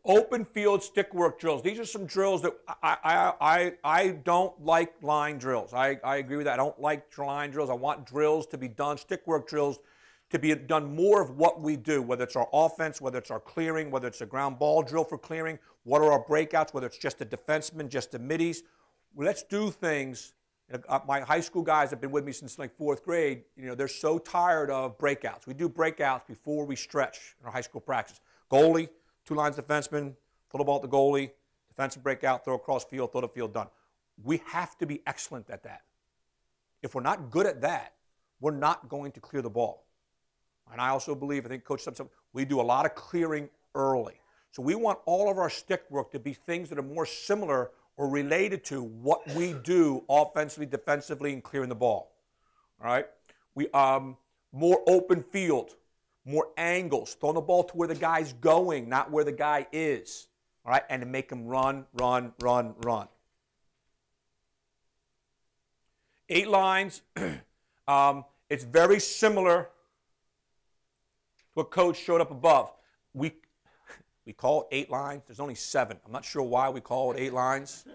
Open field stick work drills. These are some drills that I don't like line drills. I agree with that. I don't like line drills. I want drills to be done, stick work drills, to be done more of what we do, whether it's our offense, whether it's our clearing, whether it's a ground ball drill for clearing, what are our breakouts, whether it's just a defenseman, just the middies. Let's do things. My high school guys have been with me since like 4th grade. They're so tired of breakouts. We do breakouts before we stretch in our high school practice. Goalie, 2 lines defenseman, throw the ball at the goalie, defensive breakout, throw across field, throw the field, done. We have to be excellent at that. If we're not good at that, we're not going to clear the ball. And I also believe, I think Coach said something, we do a lot of clearing early. So we want all of our stick work to be things that are more similar or related to what we do offensively, defensively, and clearing the ball. All right? We more open field, more angles, throwing the ball to where the guy's going, not where the guy is. All right? And to make him run, run, run, run. 8 lines. It's very similar to what Coach showed up above. We call it 8 lines. There's only 7. I'm not sure why we call it 8 lines.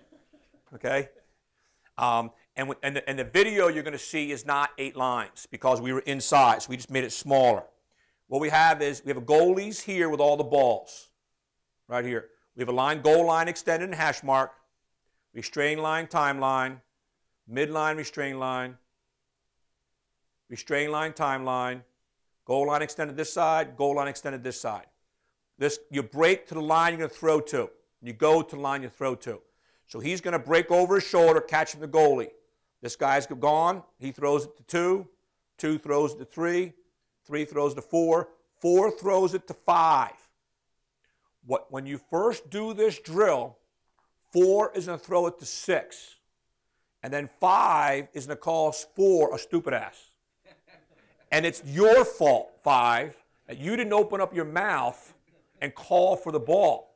Okay? And the video you're going to see is not 8 lines because we were inside, so we just made it smaller. What we have is we have a goalies here with all the balls. Right here. We have a line, goal line extended and hash mark, restrain line, timeline, midline, restrain line, timeline, goal line extended this side, goal line extended this side. You break to the line you're going to throw to. You go to the line you throw to. So he's going to break over his shoulder, catching the goalie. This guy's gone. He throws it to 2. 2 throws it to 3. 3 throws it to 4. 4 throws it to 5. When you first do this drill, 4 is going to throw it to 6. And then 5 is going to call 4 a stupid ass. And it's your fault, 5, that you didn't open up your mouth and call for the ball,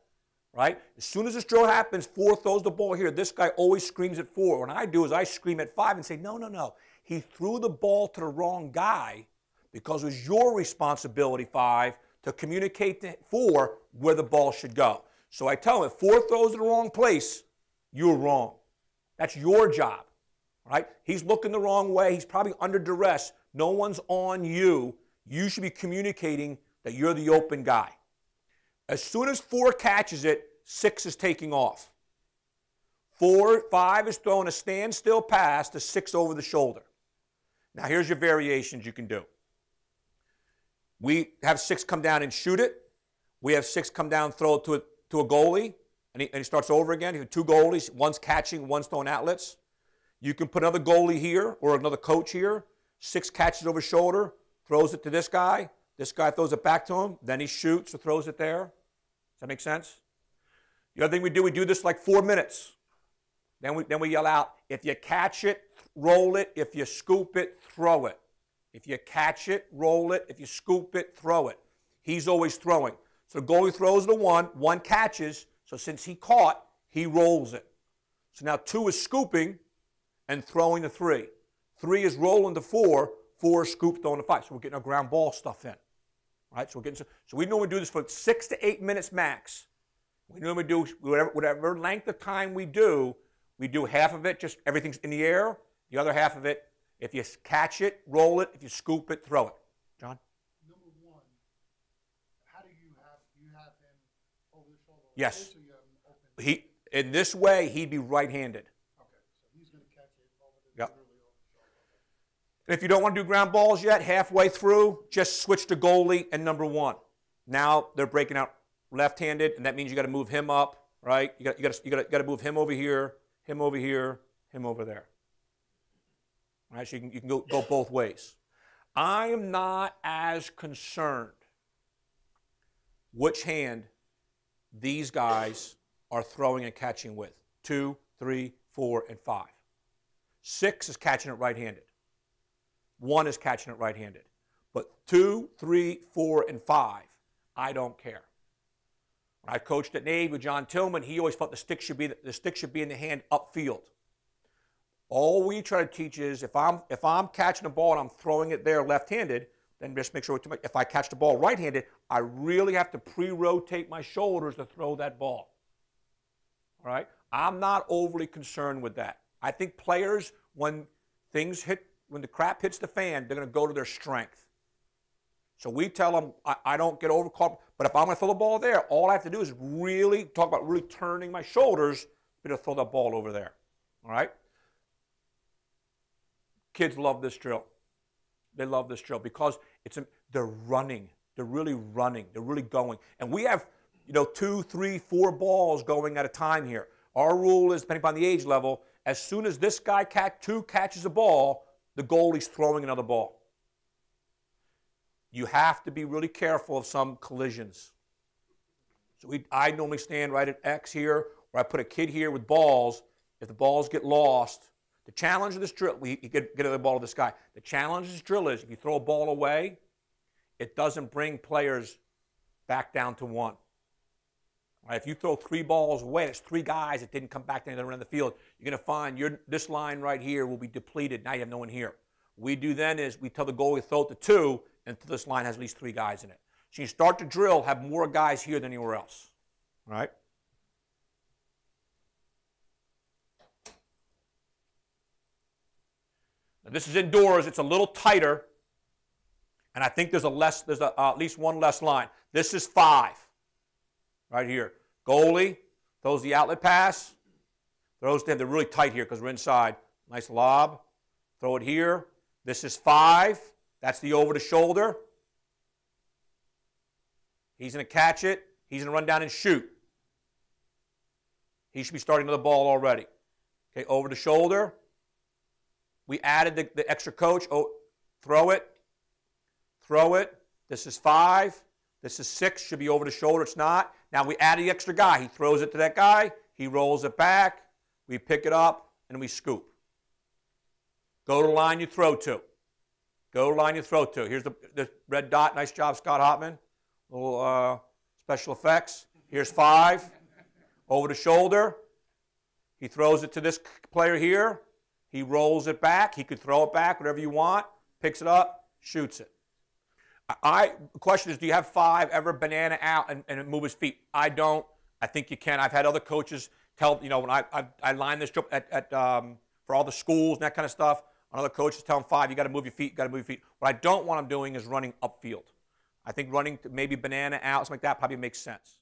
right? As soon as this drill happens, 4 throws the ball here. This guy always screams at 4. What I do is I scream at 5 and say, no, no, no. He threw the ball to the wrong guy because it was your responsibility, 5, to communicate to 4 where the ball should go. So I tell him, if 4 throws in the wrong place, you're wrong. That's your job, right? He's looking the wrong way. He's probably under duress. No one's on you. You should be communicating that you're the open guy. As soon as 4 catches it, 6 is taking off. 5 is throwing a standstill pass to 6 over the shoulder. Now here's your variations you can do. We have 6 come down and shoot it. We have 6 come down, throw it to a goalie, and he starts over again. You have 2 goalies, one's catching, one's throwing outlets. You can put another goalie here or another coach here. 6 catches over his shoulder, throws it to this guy. This guy throws it back to him. Then he shoots or throws it there. Does that make sense? The other thing we do this like 4 minutes. Then we yell out, if you catch it, roll it. If you scoop it, throw it. If you catch it, roll it. If you scoop it, throw it. He's always throwing. So the goalie throws the 1. 1 catches. So since he caught, he rolls it. So now 2 is scooping and throwing the 3. 3 is rolling to 4. 4 is scoop, throwing to 5. So we're getting our ground ball stuff in. Right? So we normally do this for 6 to 8 minutes max. We normally do whatever length of time we do half of it, just everything's in the air. The other half of it, if you catch it, roll it. If you scoop it, throw it. John? Number 1, how do you have him over the shoulder? Yes. So you have him open? In this way, he'd be right-handed. Okay, so he's going to catch it over the, yep. Really over the shoulder. Okay. If you don't want to do ground balls yet, halfway through, just switch to goalie and number 1. Now they're breaking out left-handed, and that means you got to move him up, right? You got to move him over here, him over here, him over there. All right, so you can go both ways. I am not as concerned which hand these guys are throwing and catching with. 2, 3, 4, and 5. 6 is catching it right-handed. 1 is catching it right-handed. But 2, 3, 4, and 5, I don't care. When I coached at Navy with John Tillman, he always felt the stick should be in the hand upfield. All we try to teach is if I'm catching a ball and I'm throwing it there left-handed, then just make sure if I catch the ball right-handed, I really have to pre-rotate my shoulders to throw that ball. All right? I'm not overly concerned with that. I think players, when the crap hits the fan, they're going to go to their strength. So we tell them, I don't get overcaught, but if I'm going to throw the ball there, all I have to do is really talk about really turning my shoulders to throw that ball over there. All right? Kids love this drill. They love this drill because they're running. They're really running. They're really going. And we have, 2, 3, 4 balls going at a time here. Our rule is, depending upon the age level, as soon as this guy catches a ball, the goalie's throwing another ball. You have to be really careful of some collisions. So I normally stand right at X here, or I put a kid here with balls. If the balls get lost, the challenge of this drill, we get the ball to this guy. The challenge of this drill is if you throw a ball away, it doesn't bring players back down to 1. Right, if you throw 3 balls away, there's 3 guys that didn't come back down the other end of the field. You're going to find this line right here will be depleted. Now you have no one here. What we do then is we tell the goalie to throw it to 2 until this line has at least 3 guys in it. So you start to drill, have more guys here than anywhere else. All right? Now this is indoors. It's a little tighter, and I think there's at least one less line. This is 5. Right here. Goalie throws the outlet pass. They're really tight here because we're inside. Nice lob. Throw it here. This is 5. That's the over the shoulder. He's going to catch it. He's going to run down and shoot. He should be starting another ball already. Okay, over the shoulder. We added the extra coach. Oh, throw it. Throw it. This is 5. This is 6. Should be over the shoulder. It's not. Now we add the extra guy. He throws it to that guy. He rolls it back. We pick it up, and we scoop. Go to the line you throw to. Go to the line you throw to. Here's the red dot. Nice job, Scott Hopman. Little special effects. Here's 5. Over the shoulder. He throws it to this player here. He rolls it back. He could throw it back, whatever you want. Picks it up, shoots it. The question is, do you have 5 ever banana out and move his feet? I don't. I think you can. I've had other coaches tell, when I line this up for all the schools and that kind of stuff, another coaches tell them 5, you got to move your feet, you got to move your feet. What I don't want them doing is running upfield. I think running maybe banana out, something like that probably makes sense.